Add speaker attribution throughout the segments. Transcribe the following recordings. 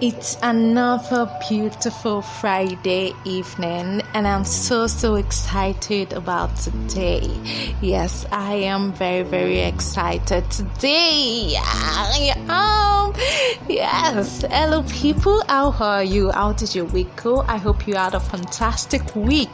Speaker 1: It's another beautiful Friday evening, and I'm so excited about today. Yes, I am very excited today. Yes, hello people, how are you? How did your week go? I hope you had a fantastic week,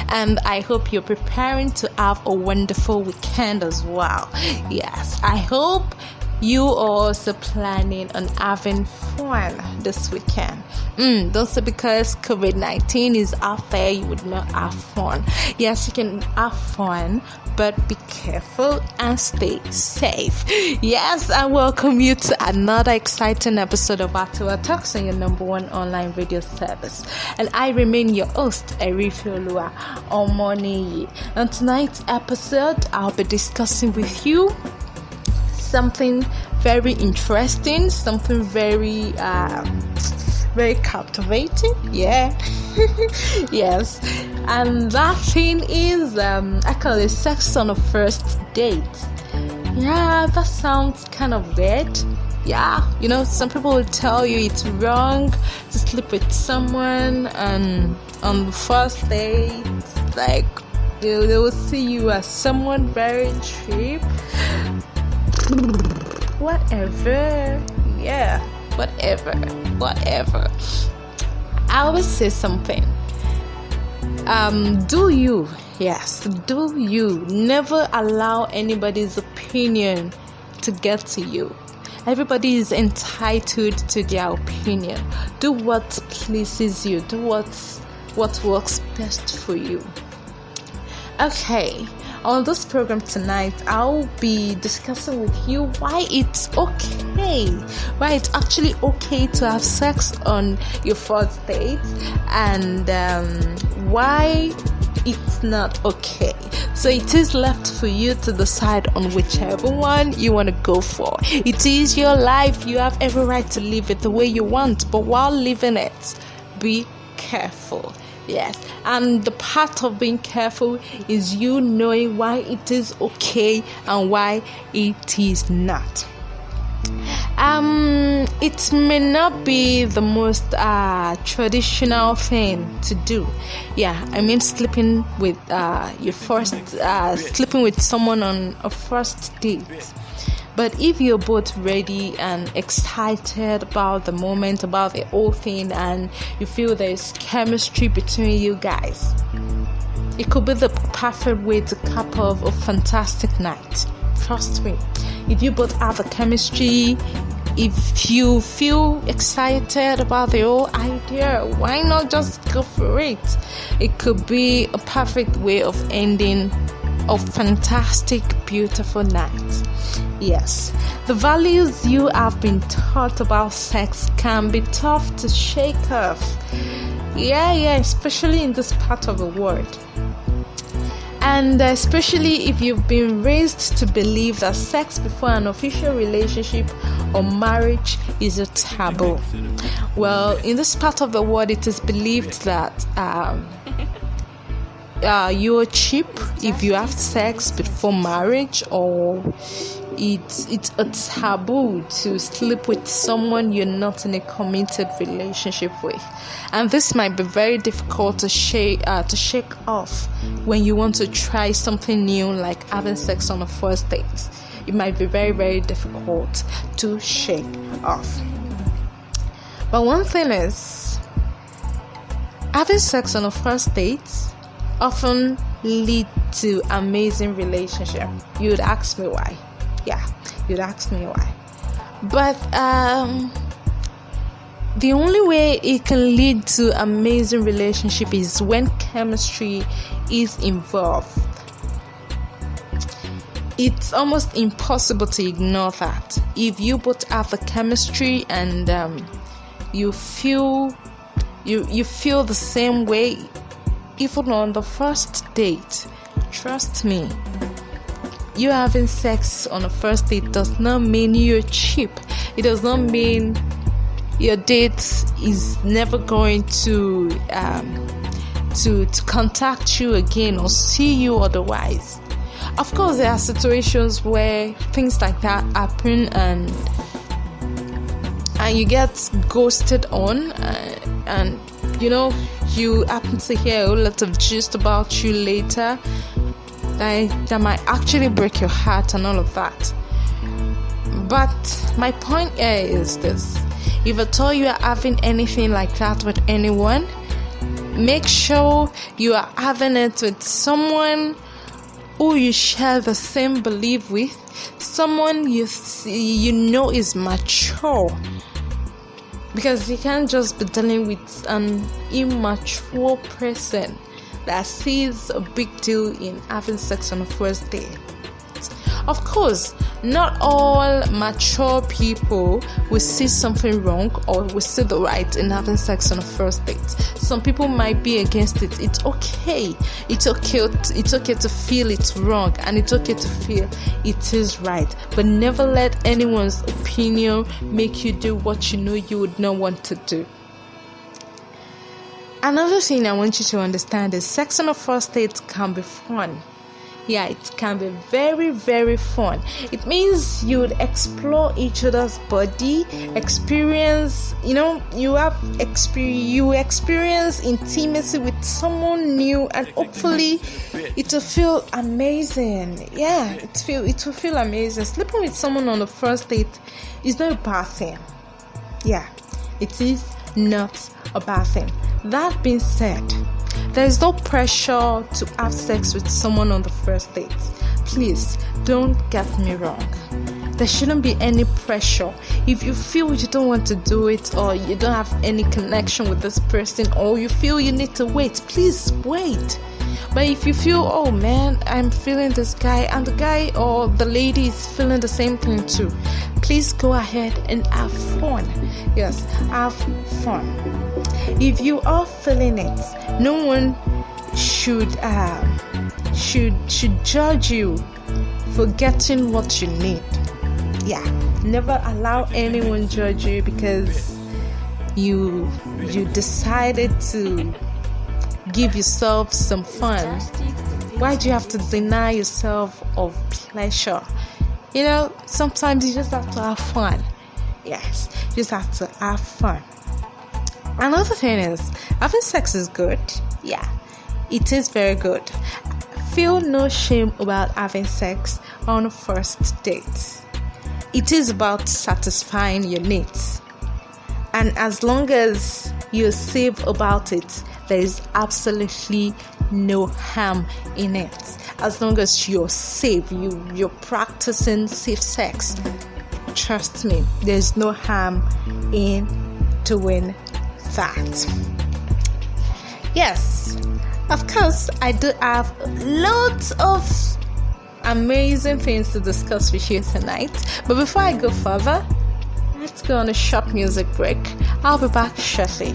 Speaker 1: and I hope you're preparing to have a wonderful weekend as well. Yes, I hope you are also planning on having fun this weekend. Don't say because COVID-19 is out there you would not have fun. Yes, you can have fun, but be careful and stay safe. Yes, I welcome you to another exciting episode of H2H Talk on your number one online radio service. And I remain your host, Erifiolua Omoni. On tonight's episode, I'll be discussing with you something very interesting, something very captivating. Yes, and that thing is I call it sex on a first date. Yeah, that sounds kind of weird. Yeah, some people will tell you it's wrong to sleep with someone and on the first date, like they will see you as someone very cheap. Whatever. I always say something. Do you never allow anybody's opinion to get to you? Everybody is entitled to their opinion. Do what pleases you. Do what works best for you. Okay. On this program tonight, I'll be discussing with you why it's actually okay to have sex on your first date, and why it's not okay. So it is left for you to decide on whichever one you want to go for. It is your life. You have every right to live it the way you want, but while living it, be careful. Yes, and the part of being careful is you knowing why it is okay and why it is not. It may not be the most traditional thing to do. Yeah, I mean sleeping with sleeping with someone on a first date. But if you're both ready and excited about the moment, about the whole thing, and you feel there's chemistry between you guys, it could be the perfect way to cap off a fantastic night. Trust me. If you both have the chemistry, if you feel excited about the whole idea, why not just go for it? It could be a perfect way of ending a fantastic, beautiful night. Yes, the values you have been taught about sex can be tough to shake off. Yeah, especially in this part of the world. And especially if you've been raised to believe that sex before an official relationship or marriage is a taboo. Well, in this part of the world, it is believed that you're cheap if you have sex before marriage, or it's a taboo to sleep with someone you're not in a committed relationship with. And this might be very difficult to shake off when you want to try something new, like having sex on a first date. It might be very difficult to shake off. But one thing is, having sex on a first date often lead to amazing relationship. You'd ask me why. But the only way it can lead to amazing relationship is when chemistry is involved. It's almost impossible to ignore that. If you both have the chemistry and you feel the same way, even on the first date, trust me, you having sex on a first date does not mean you're cheap. It does not mean your date is never going to contact you again or see you otherwise. Of course, there are situations where things like that happen, and you get ghosted on, and you happen to hear a lot of gist about you later that might actually break your heart and all of that. But my point here is this: if at all you are having anything like that with anyone, make sure you are having it with someone who you share the same belief with, someone you know is mature. Because you can't just be dealing with an immature person that sees a big deal in having sex on the first date. Of course, not all mature people will see something wrong or will see the right in having sex on a first date. Some people might be against it. It's okay. It's okay to feel it's wrong, and it's okay to feel it is right. But never let anyone's opinion make you do what you know you would not want to do. Another thing I want you to understand is sex on a first date can be fun. Yeah, it can be very, very fun. It means you would explore each other's body, experience intimacy with someone new, and hopefully it will feel amazing. Yeah, it will feel amazing. Sleeping with someone on the first date is not a bad thing. Yeah, it is not a bad thing. That being said, there is no pressure to have sex with someone on the first date. Please, don't get me wrong. There shouldn't be any pressure. If you feel you don't want to do it, or you don't have any connection with this person, or you feel you need to wait, please wait. But if you feel, oh man, I'm feeling this guy, and the guy or the lady is feeling the same thing too, please go ahead and have fun. Yes, have fun. If you are feeling it, no one should judge you for getting what you need. Yeah, never allow anyone judge you because you decided to give yourself some fun. Why do you have to deny yourself of pleasure? Sometimes you just have to have fun. Yes, you just have to have fun. Another thing is, having sex is good. Yeah, it is very good. Feel no shame about having sex on first dates. It is about satisfying your needs. And as long as you're safe about it, there is absolutely no harm in it. As long as you're safe, you're practicing safe sex, trust me, there's no harm in doing that. Yes, of course, I do have lots of amazing things to discuss with you tonight. But before I go further, let's go on a short music break. I'll be back shortly.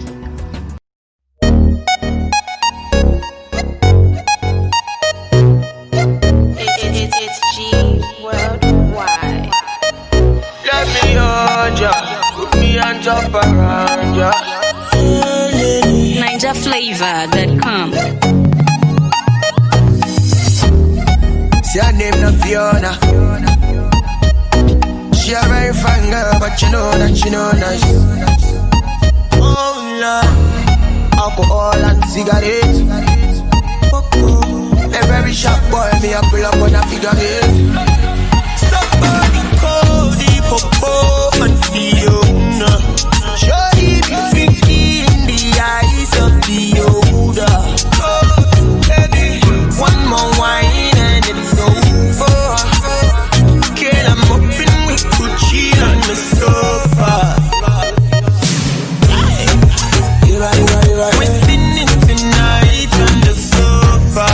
Speaker 2: It's G Worldwide.
Speaker 3: Let me hold ya, put me hands up around ya.
Speaker 2: NinjaFlavor.com.
Speaker 3: See her name na Fiona. She a very fine girl, but you know that she know nice. Oh Lord, alcohol and cigarettes. A very sharp boy, me a pull up on a figure eight. Somebody call the popo and Fiona. Surely be freaky in the eyes of the older. Oh, baby, one more wine and it's over. Girl, I'm up in with Gucci on the sofa. We're sitting tonight on the sofa.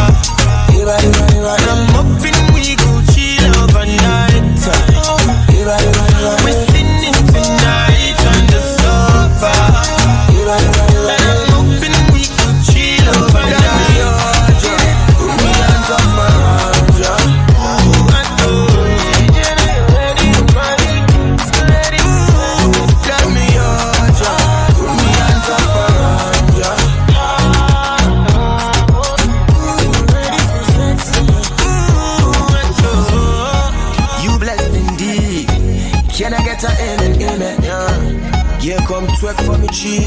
Speaker 3: I'm up in with Gucci on Can I get an amen, amen, yeah. Yeah, come twerk for me, cheese.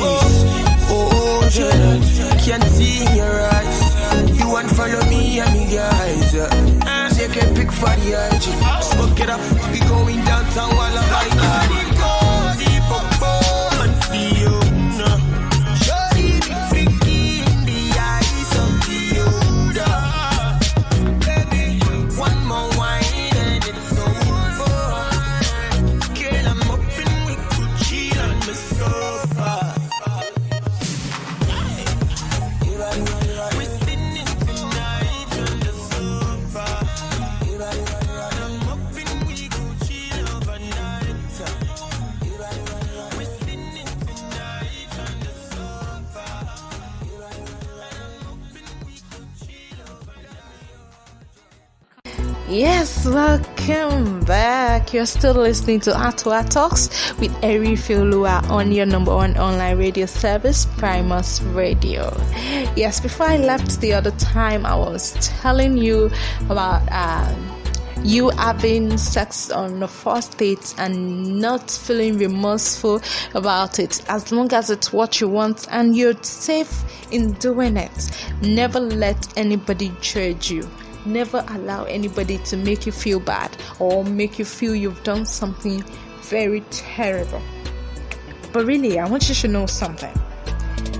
Speaker 3: Oh, Janet, can't see in your eyes. You want follow me and me guys, yeah. Take a pic for the IG. Smoke it up, we going downtown while I'm like, go deep up, and feel, Shorty be freaky in the eyes of the older. Baby, one more wine and it's over. Girl, I'm up and we could chill on the sofa. We're sitting tonight on the sofa. I'm up and we could chill overnight. We're sitting tonight on the sofa.
Speaker 1: Yes, welcome back. You're still listening to H2H Talks with Eri Fiolua on your number one online radio service, Primus Radio. Yes, before I left the other time, I was telling you about you having sex on the first date and not feeling remorseful about it, as long as it's what you want and you're safe in doing it. Never let anybody judge you. Never allow anybody to make you feel bad or make you feel you've done something very terrible. But really, I want you to know something.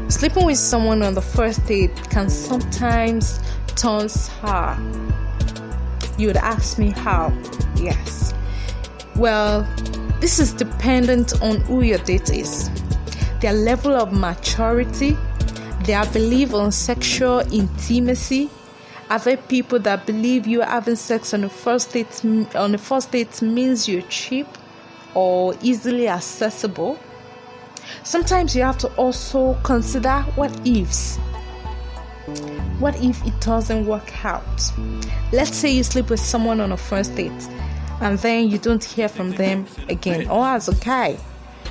Speaker 1: Sleeping with someone on the first date can sometimes turn sour. You would ask me how? Yes. Well, this is dependent on who your date is, their level of maturity, their belief on sexual intimacy. Are there people that believe you having sex on the first date means you're cheap or easily accessible? Sometimes you have to also consider what ifs. What if it doesn't work out? Let's say you sleep with someone on a first date and then you don't hear from them again, or as a guy.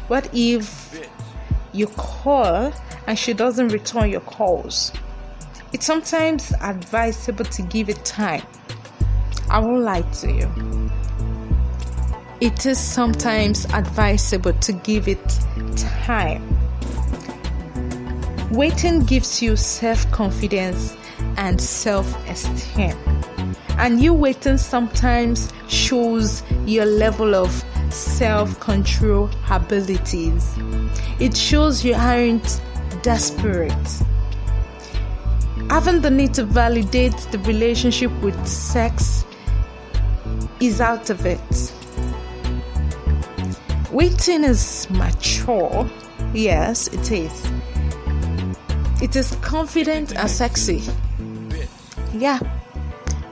Speaker 1: What if you call and she doesn't return your calls? It's sometimes advisable to give it time. I won't lie to you. It is sometimes advisable to give it time. Waiting gives you self-confidence and self-esteem. And you waiting sometimes shows your level of self-control abilities. It shows you aren't desperate. Having the need to validate the relationship with sex is out of it. Waiting is mature. Yes, it is. It is confident and sexy. Yeah.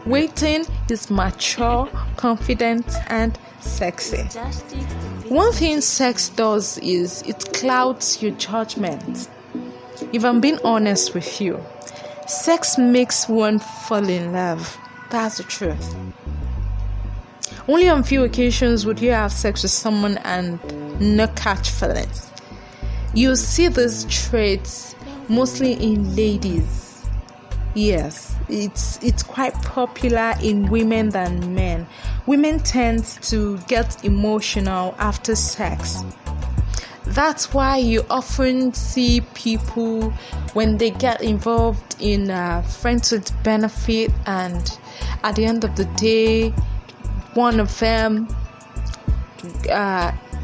Speaker 1: Waiting is mature, confident, and sexy. One thing sex does is it clouds your judgment. If I'm being honest with you, sex makes one fall in love. That's the truth. Only on few occasions would you have sex with someone and not catch feelings. You see these traits mostly in ladies. Yes, it's quite popular in women than men. Women tend to get emotional after sex. That's why you often see people when they get involved in friends with benefit, and at the end of the day, one of them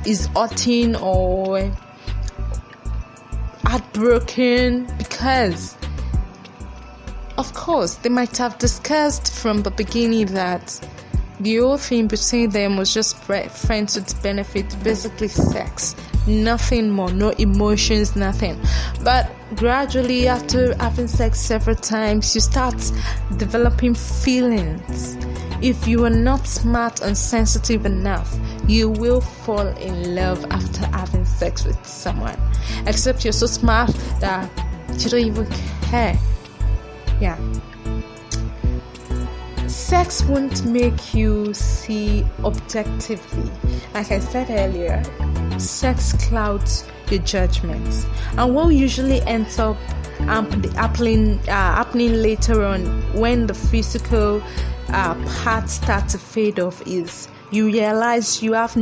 Speaker 1: is hurting or heartbroken because, of course, they might have discussed from the beginning that the whole thing between them was just friends with benefit, basically sex, nothing more, no emotions, nothing. But gradually, after having sex several times, you start developing feelings. If you are not smart and sensitive enough, you will fall in love after having sex with someone. Except you're so smart that you don't even care. Yeah. Sex won't make you see objectively. Like I said earlier, sex clouds your judgments. And what usually ends up happening later on when the physical parts start to fade off is you realize you have